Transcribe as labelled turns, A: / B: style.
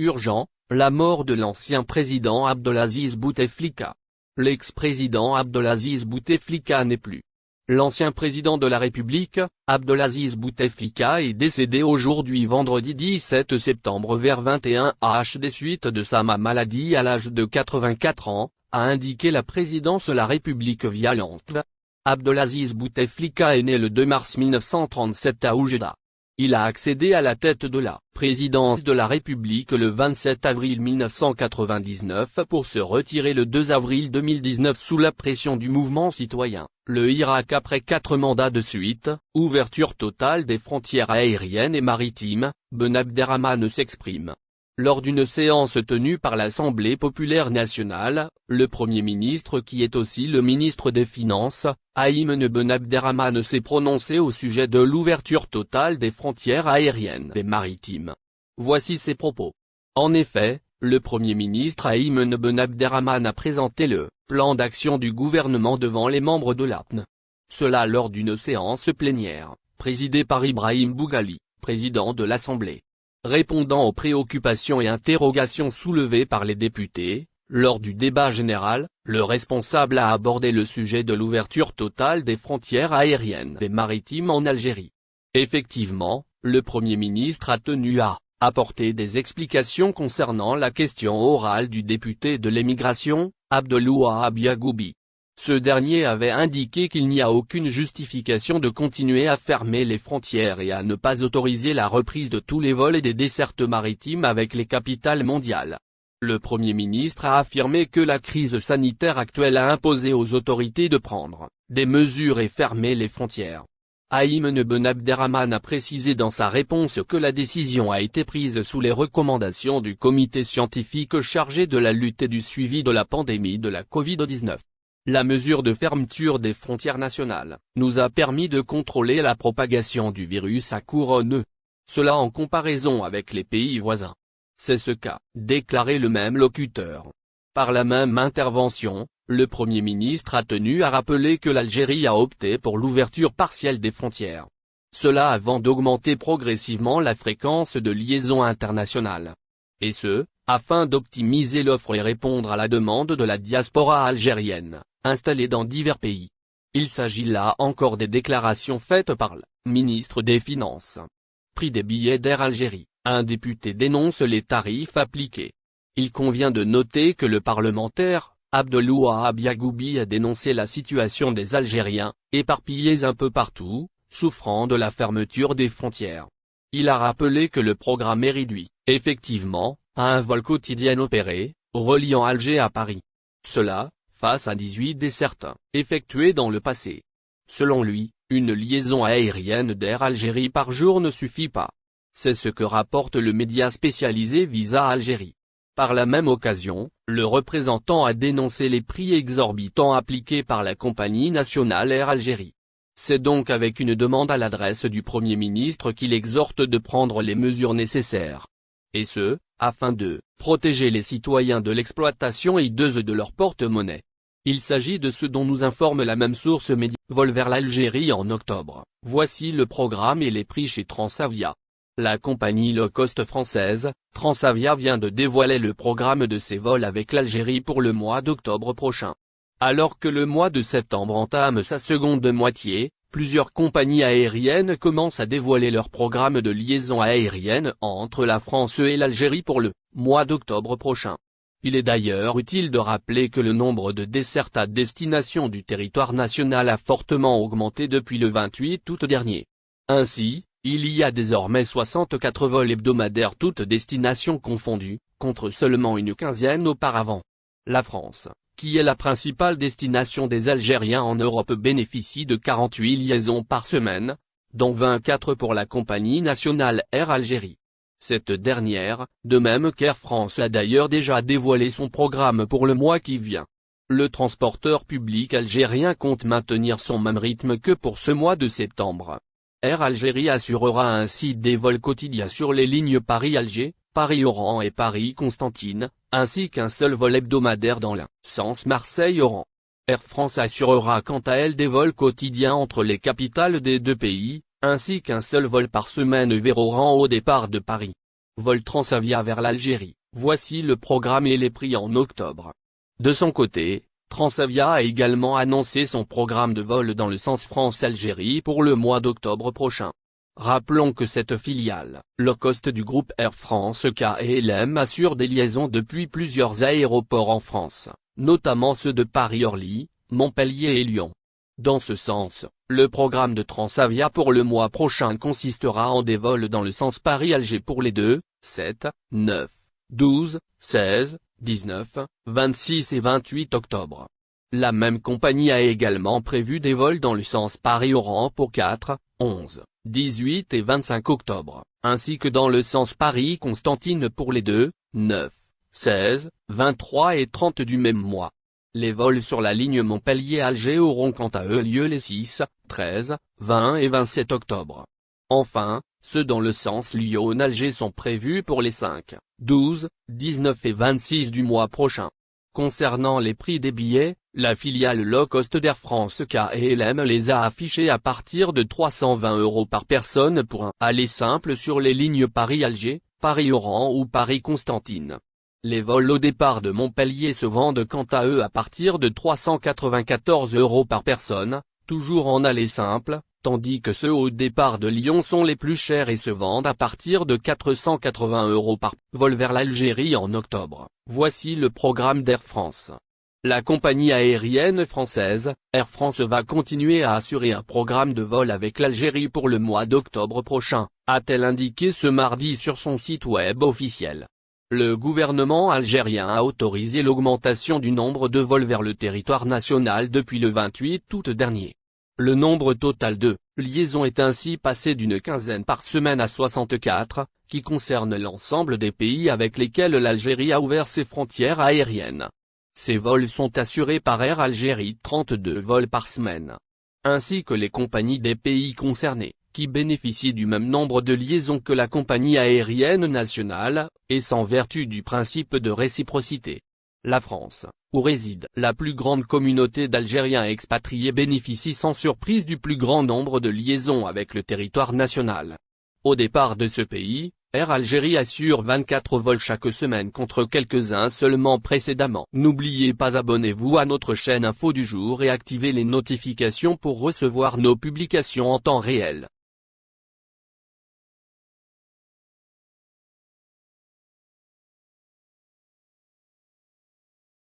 A: Urgent, la mort de l'ancien président Abdelaziz Bouteflika. L'ex-président Abdelaziz Bouteflika n'est plus. L'ancien président de la République, Abdelaziz Bouteflika est décédé aujourd'hui vendredi 17 septembre vers 21h des suites de sa maladie à l'âge de 84 ans, a indiqué la présidence La République via l'ANTV. Abdelaziz Bouteflika est né le 2 mars 1937 à Oujda. Il a accédé à la tête de la présidence de la République le 27 avril 1999 pour se retirer le 2 avril 2019 sous la pression du mouvement citoyen, le Irak après 4 mandats de suite, ouverture totale des frontières aériennes et maritimes, Ben Abderrahmane s'exprime. Lors d'une séance tenue par l'Assemblée populaire nationale, le Premier ministre qui est aussi le ministre des Finances, Ayman Ben Abderrahmane s'est prononcé au sujet de l'ouverture totale des frontières aériennes et maritimes. Voici ses propos. En effet, le Premier ministre Ayman Ben Abderrahmane a présenté le plan d'action du gouvernement devant les membres de l'APN. Cela lors d'une séance plénière, présidée par Ibrahim Boughali, président de l'Assemblée. Répondant aux préoccupations et interrogations soulevées par les députés, lors du débat général, le responsable a abordé le sujet de l'ouverture totale des frontières aériennes et maritimes en Algérie. Effectivement, le Premier ministre a tenu à apporter des explications concernant la question orale du député de l'émigration, Abdelwahab Yagoubi. Ce dernier avait indiqué qu'il n'y a aucune justification de continuer à fermer les frontières et à ne pas autoriser la reprise de tous les vols et des dessertes maritimes avec les capitales mondiales. Le Premier ministre a affirmé que la crise sanitaire actuelle a imposé aux autorités de prendre des mesures et fermer les frontières. Ayman Ben Abderrahmane a précisé dans sa réponse que la décision a été prise sous les recommandations du comité scientifique chargé de la lutte et du suivi de la pandémie de la Covid-19. La mesure de fermeture des frontières nationales nous a permis de contrôler la propagation du virus à court nœud. Cela en comparaison avec les pays voisins. C'est ce qu'a déclaré le même locuteur. Par la même intervention, le Premier ministre a tenu à rappeler que l'Algérie a opté pour l'ouverture partielle des frontières. Cela avant d'augmenter progressivement la fréquence de liaisons internationales. Et ce, afin d'optimiser l'offre et répondre à la demande de la diaspora algérienne, installée dans divers pays. Il s'agit là encore des déclarations faites par le ministre des Finances. Prix des billets d'Air Algérie, un député dénonce les tarifs appliqués. Il convient de noter que le parlementaire, Abdelwahab Yagoubi a dénoncé la situation des Algériens, éparpillés un peu partout, souffrant de la fermeture des frontières. Il a rappelé que le programme est réduit, effectivement, à un vol quotidien opéré, reliant Alger à Paris. Cela, face à 18 dessertes, effectuées dans le passé. Selon lui, une liaison aérienne d'Air Algérie par jour ne suffit pas. C'est ce que rapporte le média spécialisé Visa Algérie. Par la même occasion, le représentant a dénoncé les prix exorbitants appliqués par la compagnie nationale Air Algérie. C'est donc avec une demande à l'adresse du Premier ministre qu'il exhorte de prendre les mesures nécessaires. Et ce, afin de protéger les citoyens de l'exploitation hideuse de leur porte-monnaie. Il s'agit de ce dont nous informe la même source média. Vol vers l'Algérie en octobre. Voici le programme et les prix chez Transavia. La compagnie low-cost française, Transavia vient de dévoiler le programme de ses vols avec l'Algérie pour le mois d'octobre prochain. Alors que le mois de septembre entame sa seconde moitié, plusieurs compagnies aériennes commencent à dévoiler leur programme de liaison aérienne entre la France et l'Algérie pour le mois d'octobre prochain. Il est d'ailleurs utile de rappeler que le nombre de dessertes à destination du territoire national a fortement augmenté depuis le 28 août dernier. Ainsi, il y a désormais 64 vols hebdomadaires toutes destinations confondues, contre seulement une quinzaine auparavant. La France, qui est la principale destination des Algériens en Europe, bénéficie de 48 liaisons par semaine, dont 24 pour la compagnie nationale Air Algérie. Cette dernière, de même qu'Air France, a d'ailleurs déjà dévoilé son programme pour le mois qui vient. Le transporteur public algérien compte maintenir son même rythme que pour ce mois de septembre. Air Algérie assurera ainsi des vols quotidiens sur les lignes Paris-Alger, Paris-Oran et Paris-Constantine, ainsi qu'un seul vol hebdomadaire dans le sens Marseille-Oran. Air France assurera quant à elle des vols quotidiens entre les capitales des deux pays, ainsi qu'un seul vol par semaine vers Oran au départ de Paris. Vol Transavia vers l'Algérie, voici le programme et les prix en octobre. De son côté, Transavia a également annoncé son programme de vol dans le sens France-Algérie pour le mois d'octobre prochain. Rappelons que cette filiale, low cost du groupe Air France-KLM assure des liaisons depuis plusieurs aéroports en France, notamment ceux de Paris-Orly, Montpellier et Lyon. Dans ce sens, le programme de Transavia pour le mois prochain consistera en des vols dans le sens Paris-Alger pour les 2, 7, 9, 12, 16, 19, 26 et 28 octobre. La même compagnie a également prévu des vols dans le sens Paris-Oran pour 4, 11, 18 et 25 octobre, ainsi que dans le sens Paris-Constantine pour les 2, 9, 16, 23 et 30 du même mois. Les vols sur la ligne Montpellier-Alger auront quant à eux lieu les 6, 13, 20 et 27 octobre. Enfin, ceux dans le sens Lyon-Alger sont prévus pour les 5, 12, 19 et 26 du mois prochain. Concernant les prix des billets, la filiale low cost d'Air France KLM les a affichés à partir de 320 € par personne pour un aller simple sur les lignes Paris-Alger, Paris-Oran ou Paris-Constantine. Les vols au départ de Montpellier se vendent quant à eux à partir de 394 € par personne, toujours en aller simple, tandis que ceux au départ de Lyon sont les plus chers et se vendent à partir de 480 € par vol vers l'Algérie en octobre. Voici le programme d'Air France. La compagnie aérienne française, Air France va continuer à assurer un programme de vol avec l'Algérie pour le mois d'octobre prochain, a-t-elle indiqué ce mardi sur son site web officiel. Le gouvernement algérien a autorisé l'augmentation du nombre de vols vers le territoire national depuis le 28 août dernier. Le nombre total de liaisons est ainsi passé d'une quinzaine par semaine à 64, qui concerne l'ensemble des pays avec lesquels l'Algérie a ouvert ses frontières aériennes. Ces vols sont assurés par Air Algérie 32 vols par semaine, ainsi que les compagnies des pays concernés, qui bénéficient du même nombre de liaisons que la compagnie aérienne nationale, et sans vertu du principe de réciprocité. La France, où réside la plus grande communauté d'Algériens expatriés, bénéficie sans surprise du plus grand nombre de liaisons avec le territoire national. Au départ de ce pays, Air Algérie assure 24 vols chaque semaine contre quelques-uns seulement précédemment. N'oubliez pas, abonnez-vous à notre chaîne Info du jour et activez les notifications pour recevoir nos publications en temps réel.